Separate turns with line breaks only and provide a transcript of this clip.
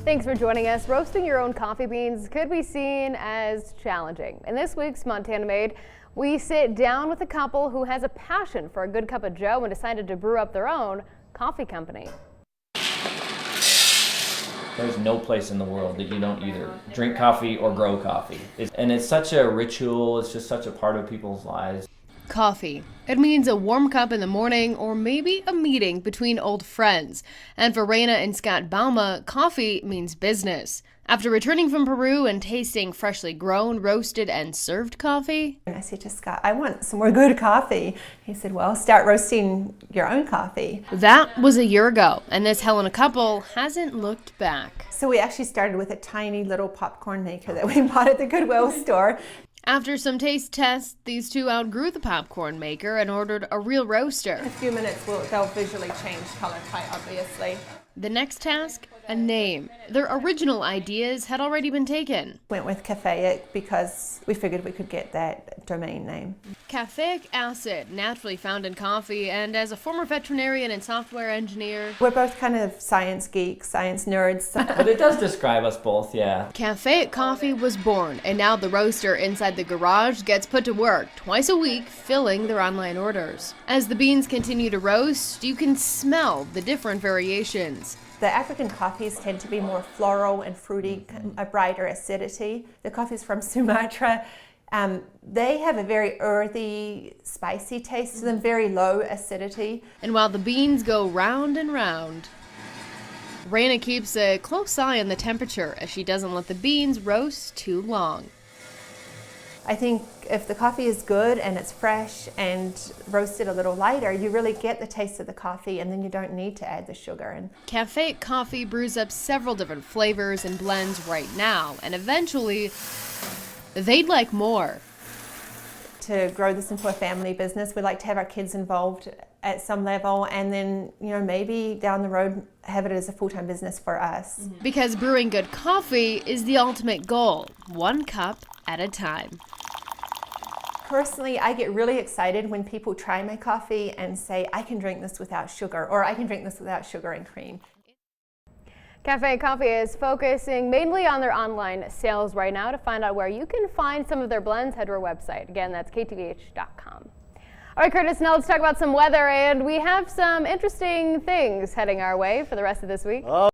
Thanks for joining us. Roasting your own coffee beans could be seen as challenging. In this week's Montana Made, we sit down with a couple who has a passion for a good cup of joe and decided to brew up their own coffee company.
There's no place in the world that you don't either drink coffee or grow coffee. And it's such a ritual, it's just such a part of people's lives.
Coffee. It means a warm cup in the morning or maybe a meeting between old friends. And for Raina and Scott Bauma, coffee means business. After returning from Peru and tasting freshly grown, roasted, and served coffee.
And I said to Scott, I want some more good coffee. He said, well, start roasting your own coffee.
That was a year ago, and this Helena couple hasn't looked back.
So we actually started with a tiny little popcorn maker that we bought at the Goodwill store.
After some taste tests, these two outgrew the popcorn maker and ordered a real roaster.
In a few minutes, they'll visually change color quite obviously.
The next task, a name. Their original ideas had already been taken.
Went with Caffeic because we figured we could get that domain name.
Caffeic acid, naturally found in coffee, and as a former veterinarian and software engineer,
we're both kind of science geeks, science nerds.
But it does describe us both, yeah.
Caffeic Coffee was born, and now the roaster inside the garage gets put to work twice a week, filling their online orders. As the beans continue to roast, you can smell the different variations.
The African coffees tend to be more floral and fruity, a brighter acidity. The coffees from Sumatra, they have a very earthy, spicy taste to them, very low acidity.
And while the beans go round and round, Raina keeps a close eye on the temperature as she doesn't let the beans roast too long.
I think if the coffee is good and it's fresh and roasted a little lighter, you really get the taste of the coffee, and then you don't need to add the sugar in.
Caffeic Coffee brews up several different flavors and blends right now, and eventually they'd like more.
To grow this into a family business, we'd like to have our kids involved at some level, and then, maybe down the road have it as a full-time business for us.
Because brewing good coffee is the ultimate goal, one cup at a time.
Personally, I get really excited when people try my coffee and say, I can drink this without sugar, or I can drink this without sugar and cream.
Caffeic Coffee is focusing mainly on their online sales right now. To find out where you can find some of their blends, head to our website. Again, that's KTVH.com. All right, Curtis, now let's talk about some weather, and we have some interesting things heading our way for the rest of this week.